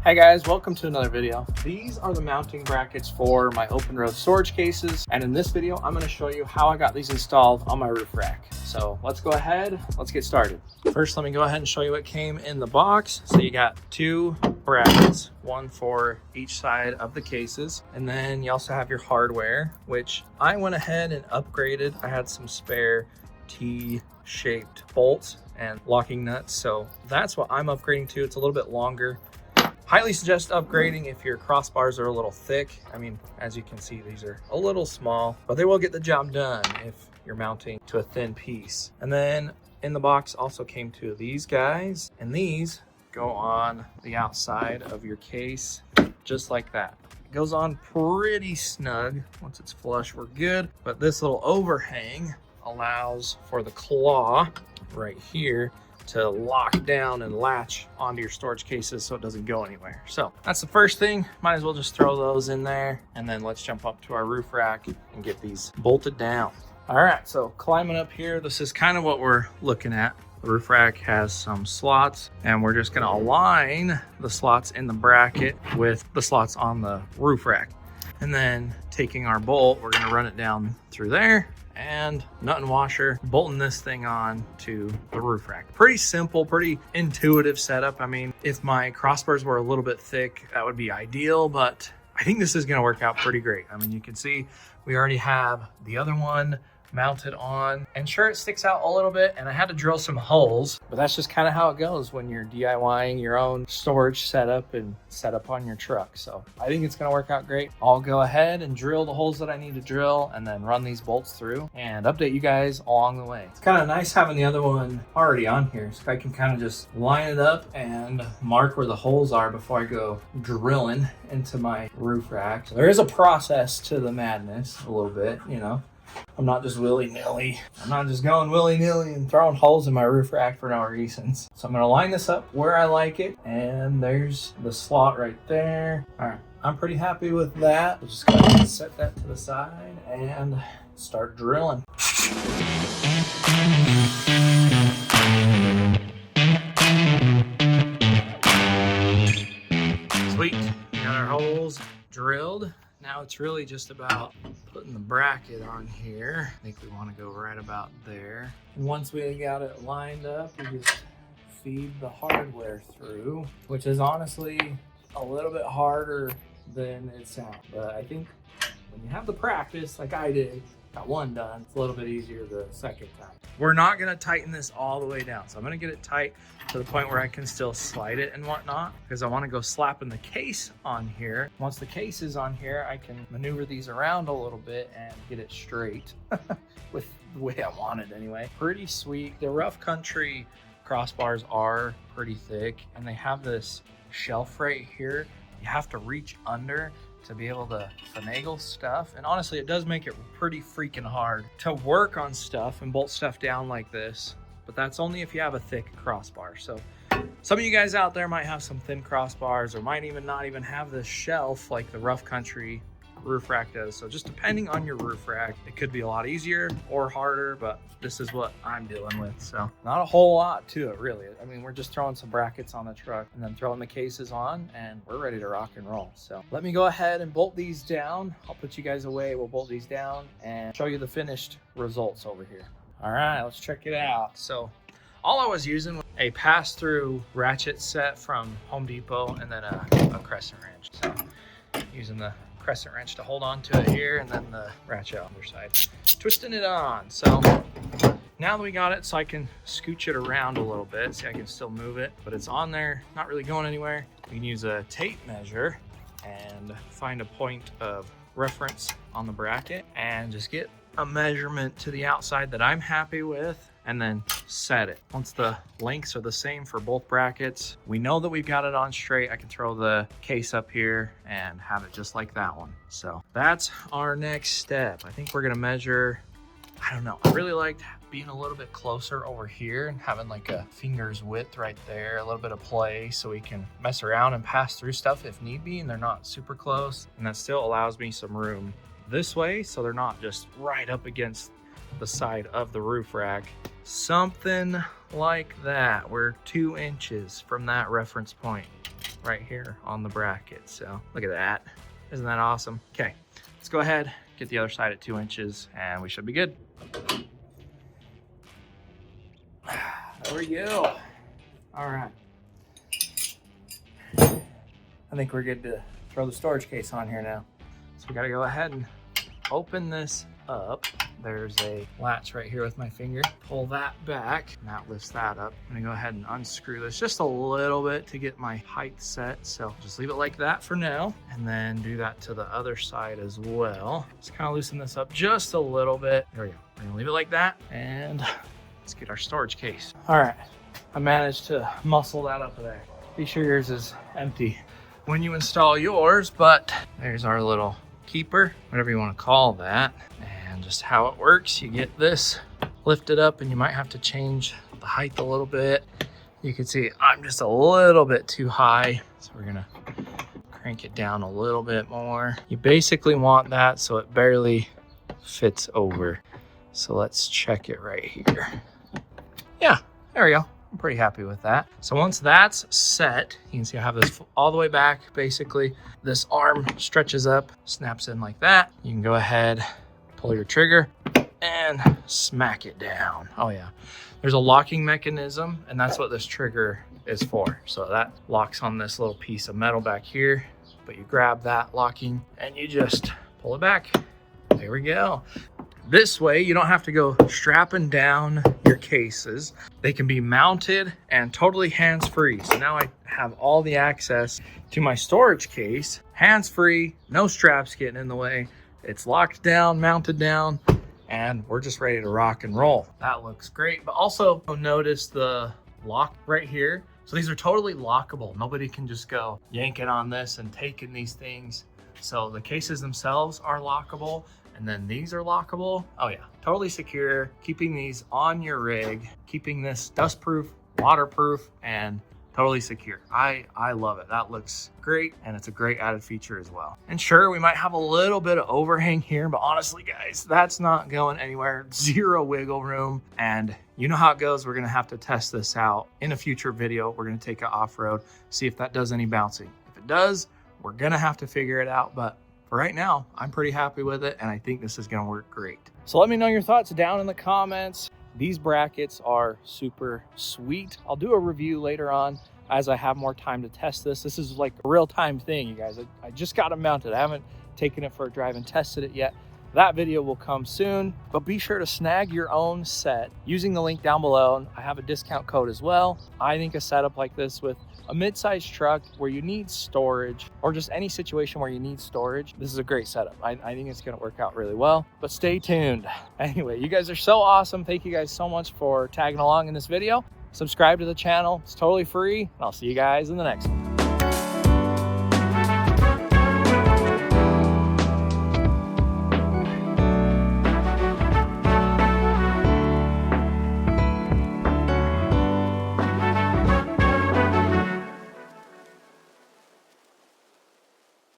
Hey guys, welcome to another video. These are the mounting brackets for my OpenRoad storage cases, and in this video I'm going to show you how I got these installed on my roof rack. So let's go ahead, let's get started. First, let me go ahead and show you what came in the box. So you got two brackets, one for each side of the cases, and then you also have your hardware, which I went ahead and upgraded. I had some spare T-shaped bolts and locking nuts, so that's what I'm upgrading to. It's a little bit longer. Highly suggest upgrading if your crossbars are a little thick. I mean, as you can see, these are a little small, but they will get the job done if you're mounting to a thin piece. And then in the box also came two of these guys, and these go on the outside of your case, just like that. It goes on pretty snug. Once it's flush, we're good. But this little overhang allows for the claw right here to lock down and latch onto your storage cases so it doesn't go anywhere. So that's the first thing. Might as well just throw those in there, and then let's jump up to our roof rack and get these bolted down. All right, so climbing up here, this is kind of what we're looking at. The roof rack has some slots, and we're just gonna align the slots in the bracket with the slots on the roof rack. And then taking our bolt, we're gonna run it down through there, and nut and washer, bolting this thing on to the roof rack. Pretty simple, pretty intuitive setup. I mean, if my crossbars were a little bit thick, that would be ideal, but I think this is gonna work out pretty great. I mean, you can see we already have the other one mounted on, and sure, it sticks out a little bit, and I had to drill some holes, but that's just kind of how it goes when you're DIYing your own storage setup and setup on your truck. So I think it's going to work out great. I'll go ahead and drill the holes that I need to drill and then run these bolts through and update you guys along the way. It's kind of nice having the other one already on here, so I can kind of just line it up and mark where the holes are before I go drilling into my roof rack. So there is a process to the madness a little bit, you know. I'm not just willy-nilly. I'm not just going willy-nilly and throwing holes in my roof rack for no reasons. So I'm going to line this up where I like it. And there's the slot right there. All right, I'm pretty happy with that. We'll just go ahead and set that to the side and start drilling. Sweet, we got our holes drilled. Now it's really just about putting the bracket on here. I think we want to go right about there. And once we got it lined up, we just feed the hardware through, which is honestly a little bit harder than it sounds. But I think when you have the practice, like I did, got one done, it's a little bit easier the second time. We're not going to tighten this all the way down. So I'm going to get it tight to the point where I can still slide it and whatnot, because I want to go slapping the case on here. Once the case is on here, I can maneuver these around a little bit and get it straight with the way I want it anyway. Pretty sweet. The rough country crossbars are pretty thick, and they have this shelf right here. You have to reach under to be able to finagle stuff, and honestly it does make it pretty freaking hard to work on stuff and bolt stuff down like this, but that's only if you have a thick crossbar. So some of you guys out there might have some thin crossbars, or might even not even have this shelf like the rough country roof rack does. So just depending on your roof rack, it could be a lot easier or harder, but this is what I'm dealing with. So not a whole lot to it really. I mean, we're just throwing some brackets on the truck and then throwing the cases on, and we're ready to rock and roll. So let me go ahead and bolt these down. I'll put you guys away. We'll bolt these down and show you the finished results over here. All right, let's check it out. So all I was using was a pass-through ratchet set from Home Depot, and then a crescent wrench. So using the crescent wrench to hold on to it here, and then the ratchet on the other side, twisting it on. So now that we got it, so I can scooch it around a little bit. See, I can still move it, but it's on there, not really going anywhere. We can use a tape measure and find a point of reference on the bracket and just get a measurement to the outside that I'm happy with, and then set it. Once the lengths are the same for both brackets, we know that we've got it on straight. I can throw the case up here and have it just like that one. So that's our next step. I think we're gonna measure, I don't know, I really liked being a little bit closer over here and having like a finger's width right there, a little bit of play so we can mess around and pass through stuff if need be, and they're not super close. And that still allows me some room this way, so they're not just right up against the side of the roof rack. Something like that. We're 2 inches from that reference point. right here on the bracket. So look at that. Isn't that awesome? Okay, let's go ahead, get the other side at 2 inches, and we should be good. There we go. All right. I think we're good to throw the storage case on here now. So we gotta go ahead and open this up. There's a latch right here with my finger. Pull that back, and that lifts that up. I'm gonna go ahead and unscrew this just a little bit to get my height set. So just leave it like that for now, and then do that to the other side as well. Just kind of loosen this up just a little bit. There we go. We're gonna leave it like that, and let's get our storage case. All right, I managed to muscle that up there. Be sure yours is empty when you install yours, but there's our little keeper, whatever you want to call that. And just how it works, you get this lifted up, and you might have to change the height a little bit. You can see I'm just a little bit too high, so we're gonna crank it down a little bit more. You basically want that so it barely fits over. So let's check it right here. Yeah, there we go. I'm pretty happy with that. So once that's set, you can see I have this all the way back. Basically, this arm stretches up, snaps in like that. You can go ahead, pull your trigger, and smack it down. Oh yeah. There's a locking mechanism, and that's what this trigger is for. So that locks on this little piece of metal back here, but you grab that locking and you just pull it back. There we go. This way, you don't have to go strapping down your cases. They can be mounted and totally hands-free. So now I have all the access to my storage case, hands-free, no straps getting in the way. It's locked down, mounted down, and we're just ready to rock and roll. That looks great, but also notice the lock right here. So these are totally lockable. Nobody can just go yanking on this and taking these things. So the cases themselves are lockable, and then these are lockable. Oh yeah, totally secure, keeping these on your rig, keeping this dustproof, waterproof, and totally secure. I love it. That looks great, and it's a great added feature as well. And sure, we might have a little bit of overhang here, but honestly guys, that's not going anywhere. Zero wiggle room, and you know how it goes. We're gonna have to test this out in a future video. We're gonna take it off-road, see if that does any bouncing. If it does, we're gonna have to figure it out, but for right now, I'm pretty happy with it, and I think this is gonna work great. So let me know your thoughts down in the comments. These brackets are super sweet. I'll do a review later on as I have more time to test this. This is like a real-time thing, you guys. I just got them mounted. I haven't taken it for a drive and tested it yet. That video will come soon, but be sure to snag your own set using the link down below. I have a discount code as well. I think a setup like this with a mid-sized truck where you need storage, or just any situation where you need storage, this is a great setup. I think it's gonna work out really well, but stay tuned. Anyway, you guys are so awesome. Thank you guys so much for tagging along in this video. Subscribe to the channel, it's totally free, and I'll see you guys in the next one.